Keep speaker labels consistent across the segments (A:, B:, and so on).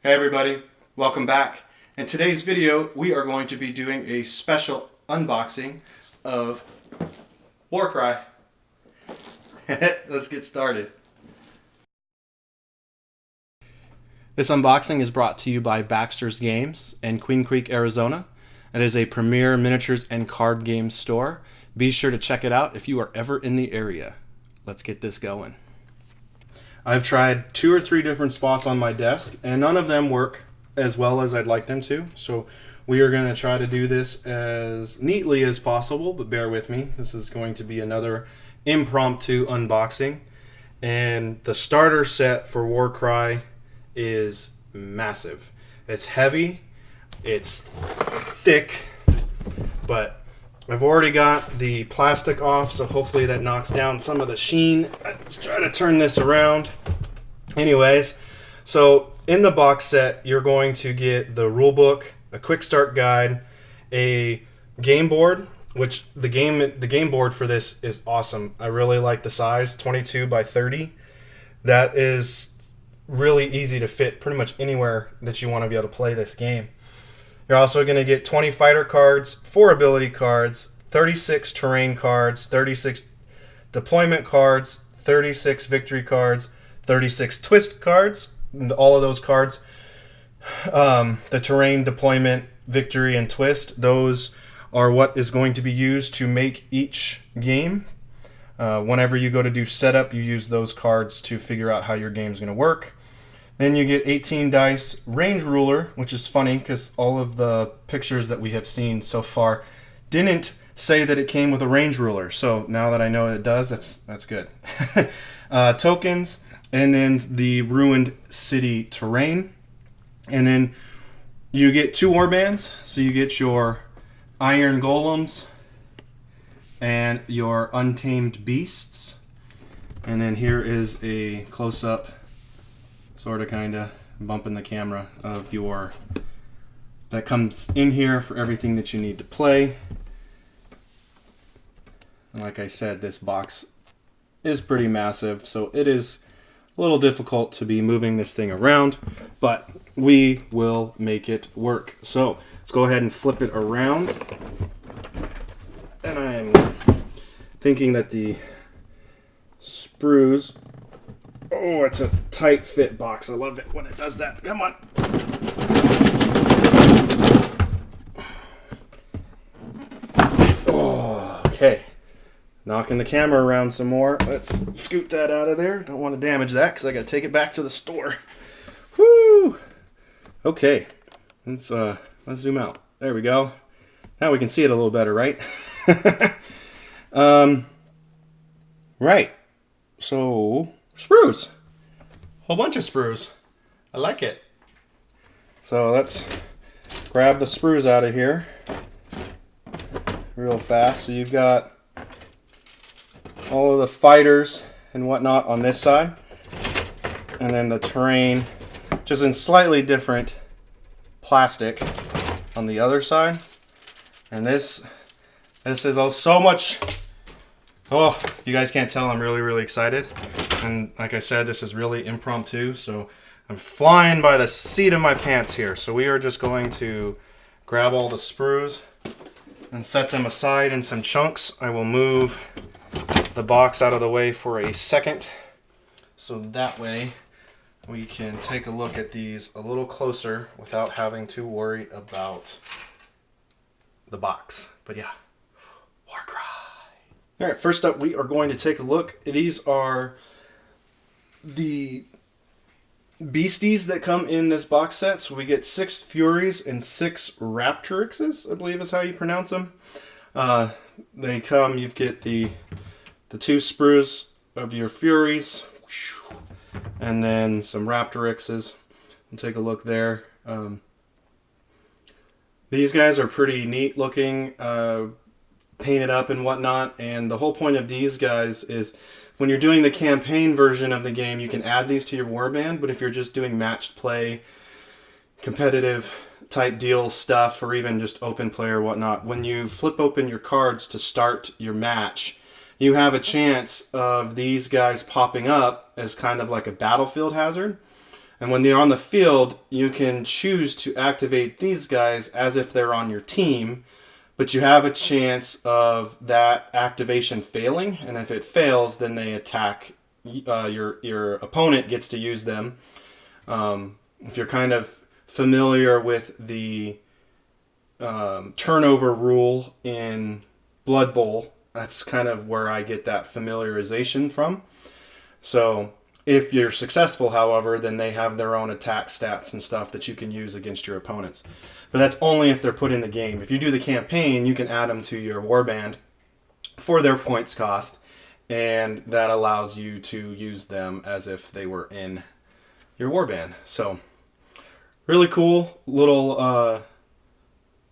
A: Hey everybody, welcome back. In today's video, we are going to be doing a special unboxing of WarCry. Let's get started. This unboxing is brought to you by Baxter's Games in Queen Creek, Arizona. It is a premier miniatures and card game store. Be sure to check it out if you are ever in the area. Let's get this going. I've tried 2 or 3 different spots on my desk, and none of them work as well as I'd like them to. So we are going to try to do this as neatly as possible, but bear with me. This is going to be another impromptu unboxing. And the starter set for WarCry is massive. It's heavy, it's thick, but I've already got the plastic off, so hopefully that knocks down some of the sheen. Let's try to turn this around. Anyways, so in the box set, you're going to get the rule book, a quick start guide, a game board, which the game board for this is awesome. I really like the size, 22 by 30. That is really easy to fit pretty much anywhere that you want to be able to play this game. You're also going to get 20 fighter cards, 4 ability cards, 36 terrain cards, 36 deployment cards, 36 victory cards, 36 twist cards. All of those cards, the terrain, deployment, victory, and twist, those are what is going to be used to make each game. Whenever you go to do setup, you use those cards to figure out how your game is going to work. Then you get 18 dice range ruler, which is funny because all of the pictures that we have seen so far didn't say that it came with a range ruler. So now that I know it does, that's good. Tokens, and then the ruined city terrain. And then you get 2 warbands. So you get your iron golems and your untamed beasts. And then here is a close-up, sort of kind of bumping the camera of your, that comes in here for everything that you need to play. And like I said, this box is pretty massive, so it is a little difficult to be moving this thing around, but we will make it work. So let's go ahead and flip it around. And I'm thinking that the sprues, oh, it's a tight fit box. I love it when it does that. Come on. Oh, okay. Knocking the camera around some more. Let's scoot that out of there. Don't want to damage that because I got to take it back to the store. Woo! Okay. Let's zoom out. There we go. Now we can see it a little better, right? Right. So, sprues. Whole bunch of sprues. I like it. So let's grab the sprues out of here real fast. So you've got all of the fighters and whatnot on this side, and then the terrain just in slightly different plastic on the other side. And this is all so much. Oh, you guys can't tell I'm really excited. And like I said, this is really impromptu, so I'm flying by the seat of my pants here. So we are just going to grab all the sprues and set them aside in some chunks. I will move the box out of the way for a second, so that way we can take a look at these a little closer without having to worry about the box. But yeah, WarCry. All right, first up, we are going to take a look. These are the beasties that come in this box set. So we get 6 Furies and 6 Raptorixes, I believe is how you pronounce them. They come, you get the 2 sprues of your Furies, and then some Raptorixes. We'll take a look there. These guys are pretty neat looking, painted up and whatnot, and the whole point of these guys is when you're doing the campaign version of the game, you can add these to your warband, but if you're just doing matched play, competitive type deal stuff, or even just open play or whatnot, when you flip open your cards to start your match, you have a chance of these guys popping up as kind of like a battlefield hazard. And when they're on the field, you can choose to activate these guys as if they're on your team, but you have a chance of that activation failing, and if it fails, then they attack. Your opponent gets to use them. If you're kind of familiar with the turnover rule in Blood Bowl, that's kind of where I get that familiarization from. So if you're successful, however, then they have their own attack stats and stuff that you can use against your opponents. But that's only if they're put in the game. If you do the campaign, you can add them to your warband for their points cost, and that allows you to use them as if they were in your warband. So really cool little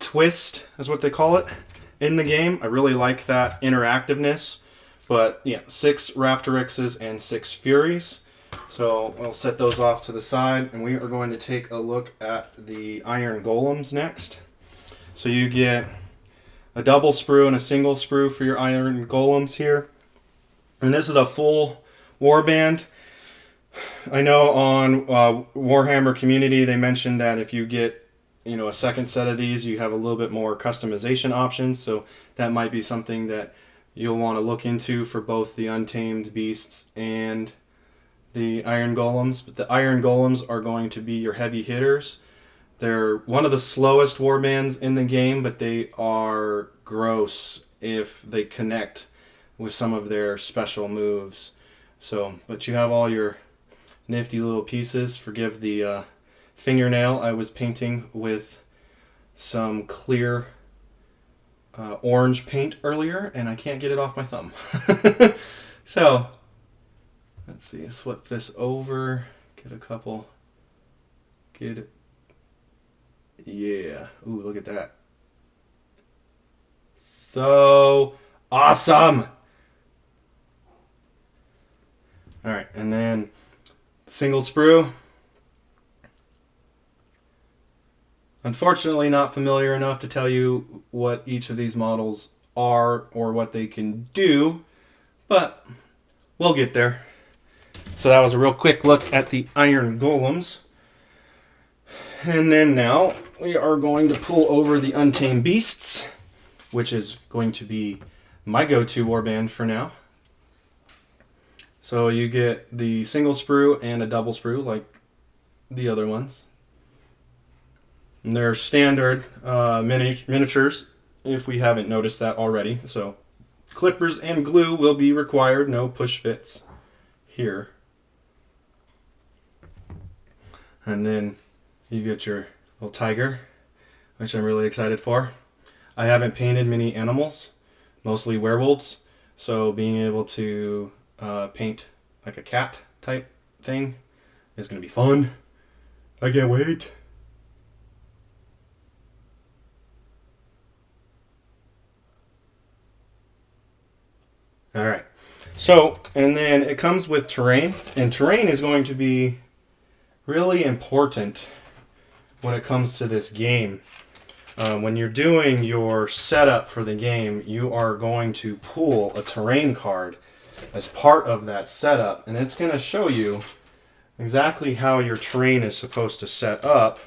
A: twist is what they call it in the game. I really like that interactiveness. But yeah, 6 Raptorixes and 6 Furies. So I'll set those off to the side, and we are going to take a look at the Iron Golems next. So you get a double sprue and a single sprue for your Iron Golems here. And this is a full warband. I know on Warhammer Community they mentioned that if you get a second set of these, you have a little bit more customization options. So that might be something that you'll want to look into for both the Untamed Beasts and the Iron Golems. But the Iron Golems are going to be your heavy hitters. They're one of the slowest warbands in the game, but they are gross if they connect with some of their special moves. So, but you have all your nifty little pieces. Forgive the fingernail. I was painting with some clear orange paint earlier, and I can't get it off my thumb. So, let's see. Slip this over. Get a couple. Get it. Yeah. Ooh, look at that. So awesome. All right, and then single sprue. Unfortunately, not familiar enough to tell you what each of these models are or what they can do, but we'll get there. So that was a real quick look at the Iron Golems. And then now we are going to pull over the Untamed Beasts, which is going to be my go-to warband for now. So you get the single sprue and a double sprue like the other ones. And they're standard miniatures, if we haven't noticed that already. So clippers and glue will be required, no push fits here. And then you get your little tiger, which I'm really excited for. I haven't painted many animals, mostly werewolves, so being able to paint like a cat type thing is going to be fun. I can't wait. All right. So, and then it comes with terrain, and terrain is going to be really important when it comes to this game. When you're doing your setup for the game, you are going to pull a terrain card as part of that setup, and it's going to show you exactly how your terrain is supposed to set up,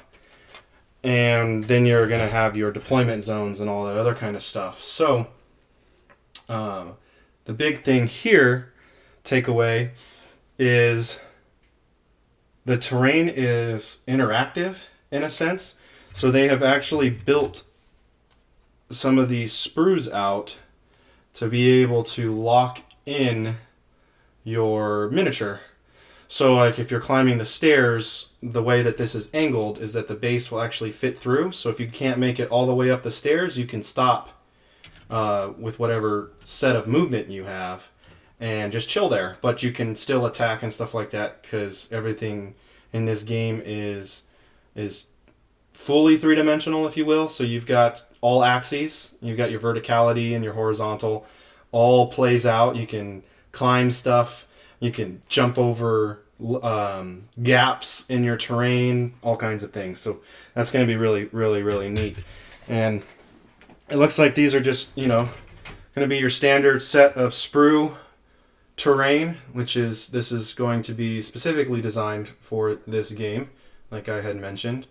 A: and then you're going to have your deployment zones and all that other kind of stuff. So the big thing here, takeaway, is the terrain is interactive in a sense. So they have actually built some of these sprues out to be able to lock in your miniature. So like if you're climbing the stairs, the way that this is angled is that the base will actually fit through. So if you can't make it all the way up the stairs, you can stop with whatever set of movement you have and just chill there. But you can still attack and stuff like that because everything in this game is fully three-dimensional, if you will. So you've got all axes, you've got your verticality and your horizontal, all plays out. You can climb stuff, you can jump over gaps in your terrain, all kinds of things. So that's going to be really, really, really neat. And it looks like these are just, going to be your standard set of sprue terrain, this is going to be specifically designed for this game, like I had mentioned.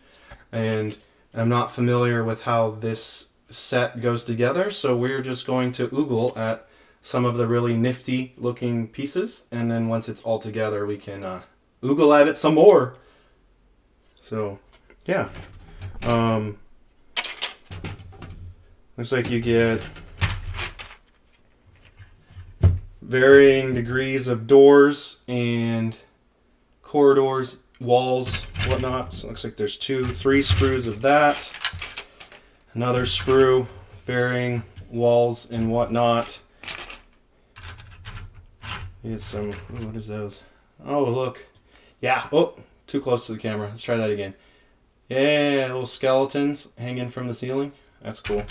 A: And I'm not familiar with how this set goes together, so we're just going to oogle at some of the really nifty looking pieces, and then once it's all together we can oogle at it some more. So yeah, looks like you get varying degrees of doors and corridors, walls, whatnot. So it looks like there's 3 screws of that, another screw, varying walls and whatnot. Get some, what is those? Oh, look. Yeah, oh, too close to the camera. Let's try that again. Yeah, little skeletons hanging from the ceiling. That's cool.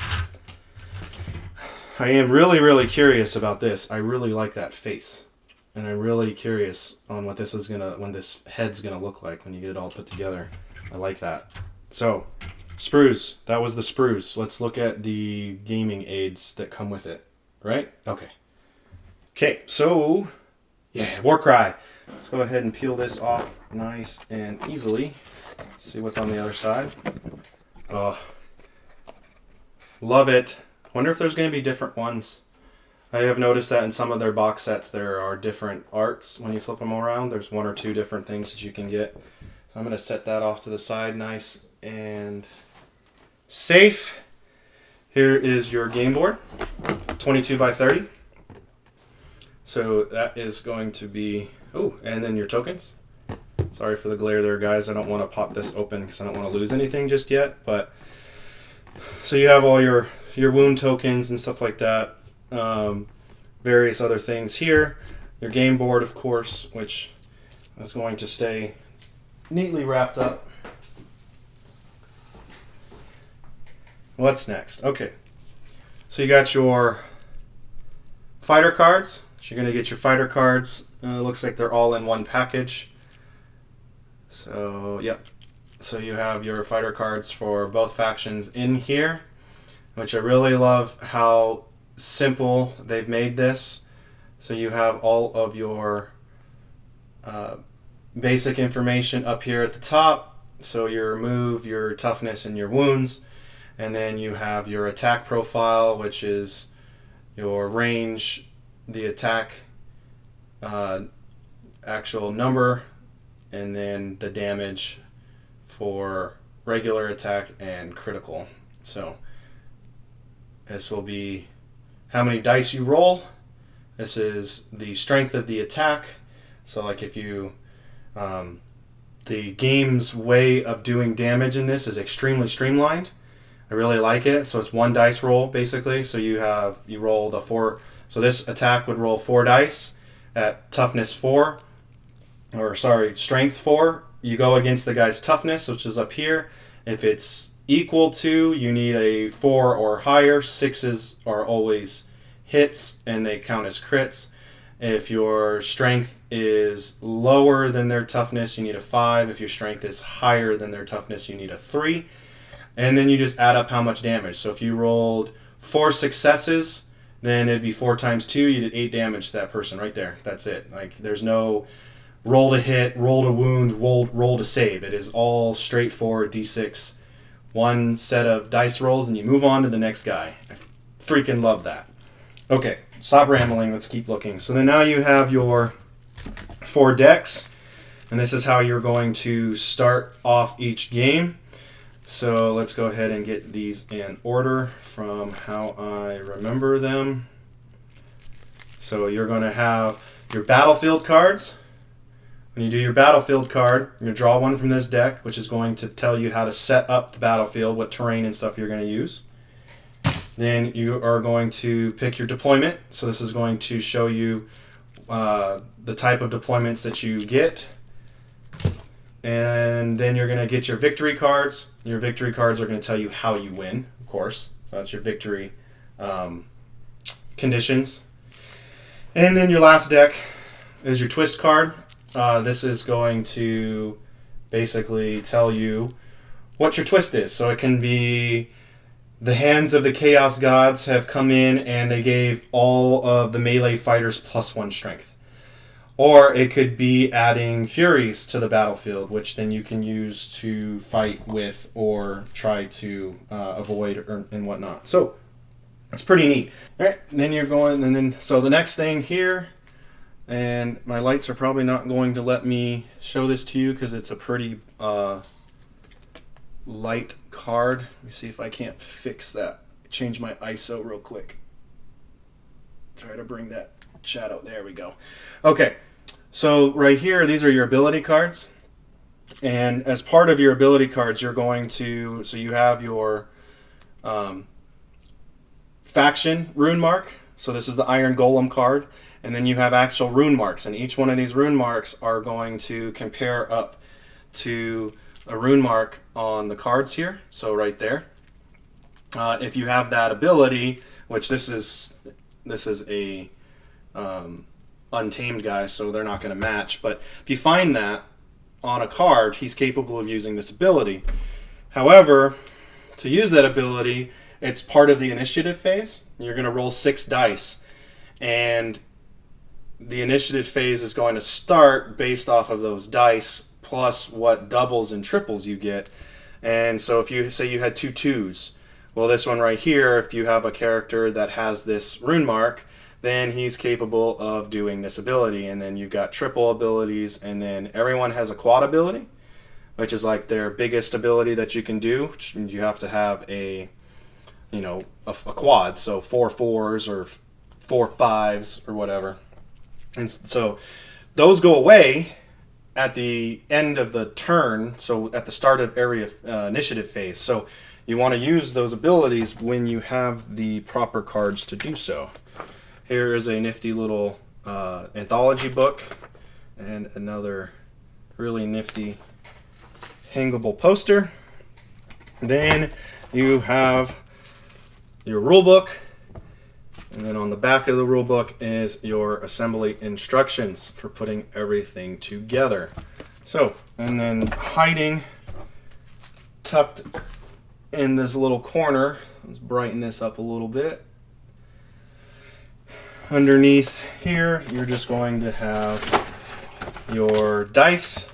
A: I am really, really curious about this. I really like that face. And I'm really curious on what this is when this head's gonna look like when you get it all put together. I like that. So, sprues. That was the sprues. Let's look at the gaming aids that come with it. Right? Okay. Okay, so, yeah, WarCry. Let's go ahead and peel this off nice and easily. See what's on the other side. Oh, love it. Wonder if there's going to be different ones. I have noticed that in some of their box sets there are different arts when you flip them around. There's 1 or 2 different things that you can get. So I'm going to set that off to the side nice and safe. Here is your game board, 22 by 30. So that is going to be, oh, and then your tokens. Sorry for the glare there, guys. I don't want to pop this open because I don't want to lose anything just yet. But so you have all your wound tokens and stuff like that. Various other things here. Your game board, of course, which is going to stay neatly wrapped up. What's next? Okay. So you got your fighter cards. So you're going to get your fighter cards. Looks like they're all in one package. So, yeah. So you have your fighter cards for both factions in here, which I really love how simple they've made this. So you have all of your basic information up here at the top. So your move, your toughness, and your wounds. And then you have your attack profile, which is your range, the attack actual number, and then the damage for regular attack and critical. So this will be how many dice you roll. This is the strength of the attack. So like if you the game's way of doing damage in this is extremely streamlined. I really like it. So it's 1 dice roll basically. So you roll the 4. So this attack would roll 4 dice at toughness 4, or sorry, strength 4. You go against the guy's toughness, which is up here. If it's equal to, you need a 4 or higher. 6s are always hits and they count as crits. If your strength is lower than their toughness, you need a 5. If your strength is higher than their toughness, you need a 3. And then you just add up how much damage. So if you rolled 4 successes, then it'd be 4 times 2. You did 8 damage to that person right there. That's it. Like there's no roll to hit, roll to wound, roll to save. It is all straightforward D6. 1 set of dice rolls and you move on to the next guy. I freaking love that. Okay, stop rambling. Let's keep looking. So then now you have your 4 decks. And this is how you're going to start off each game. So let's go ahead and get these in order from how I remember them. So you're going to have your battlefield cards. When you do your battlefield card, you're going to draw one from this deck, which is going to tell you how to set up the battlefield, what terrain and stuff you're going to use. Then you are going to pick your deployment. So this is going to show you the type of deployments that you get. And then you're going to get your victory cards. Your victory cards are going to tell you how you win, of course. So that's your victory conditions. And then your last deck is your twist card. This is going to basically tell you what your twist is. So it can be the hands of the Chaos Gods have come in and they gave all of the melee fighters +1 strength. Or it could be adding Furies to the battlefield, which then you can use to fight with or try to avoid and whatnot. So it's pretty neat. All right, and then you're going, and then so the next thing here, and my lights are probably not going to let me show this to you because it's a pretty light card. Let me see if I can't fix that. Change my ISO real quick. Try to bring that shadow. There we go. Okay. So right here, these are your ability cards. And as part of your ability cards, you're going to, so you have your faction rune mark. So this is the Iron Golem card. And then you have actual rune marks. And each one of these rune marks are going to compare up to a rune mark on the cards here. So right there. If you have that ability, which this is a untamed guy, so they're not going to match. But if you find that on a card, he's capable of using this ability. However, to use that ability, it's part of the initiative phase. You're going to roll 6 dice, and the initiative phase is going to start based off of those dice plus what doubles and triples you get. And so if you say you had 2 2s, well, this one right here, if you have a character that has this rune mark, then he's capable of doing this ability. And then you've got triple abilities, and then everyone has a quad ability, which is like their biggest ability that you can do. You have to have a quad, so 4 4s or 4 5s or whatever. And so those go away at the end of the turn, so at the start of area initiative phase. So you want to use those abilities when you have the proper cards to do so. Here is a nifty little anthology book and another really nifty hangable poster. Then you have your rule book, and then on the back of the rule book is your assembly instructions for putting everything together. So, and then hiding, tucked in this little corner, let's brighten this up a little bit. Underneath here, you're just going to have your dice.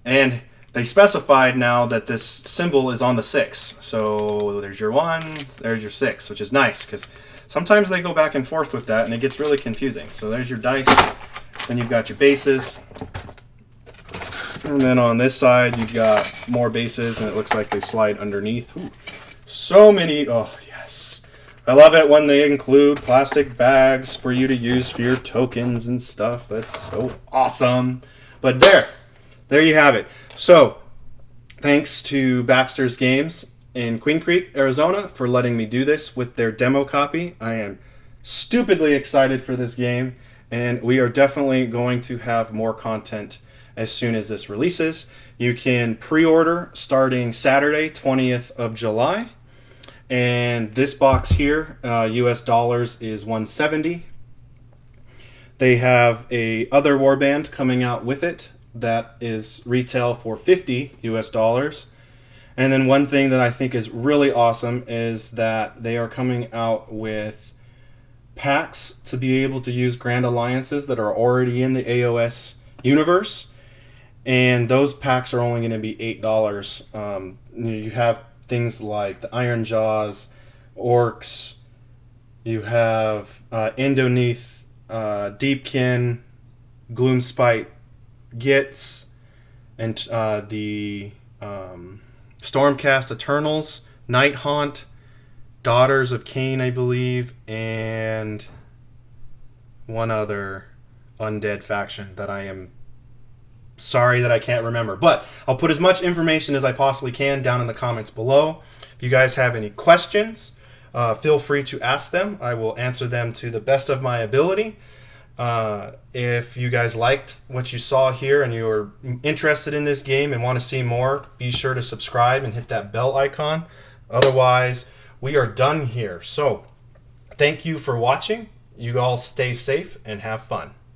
A: And they specified now that this symbol is on the 6. So there's your 1, there's your 6, which is nice because sometimes they go back and forth with that and it gets really confusing. So there's your dice. Then you've got your bases. And then on this side, you've got more bases, and it looks like they slide underneath. Ooh, so many. Oh, yes. I love it when they include plastic bags for you to use for your tokens and stuff. That's so awesome. But there you have it. So, thanks to Baxter's Games in Queen Creek, Arizona, for letting me do this with their demo copy. I am stupidly excited for this game, and we are definitely going to have more content as soon as this releases. You can pre-order starting Saturday, 20th of July. And this box here, US dollars, is $170. They have a other warband coming out with it that is retail for $50 US. And then one thing that I think is really awesome is that they are coming out with packs to be able to use Grand Alliances that are already in the AOS universe. And those packs are only going to be $8. You have things like the Iron Jaws, Orcs, you have Indoneath, Deepkin, Gloomspite, Gits, and the Stormcast Eternals, Night Haunt, Daughters of Cain, I believe, and one other undead faction that I am sorry that I can't remember. But I'll put as much information as I possibly can down in the comments below. If you guys have any questions, feel free to ask them. I will answer them to the best of my ability. If you guys liked what you saw here and you're interested in this game and want to see more, be sure to subscribe and hit that bell icon. Otherwise, we are done here. So, thank you for watching. You all stay safe and have fun.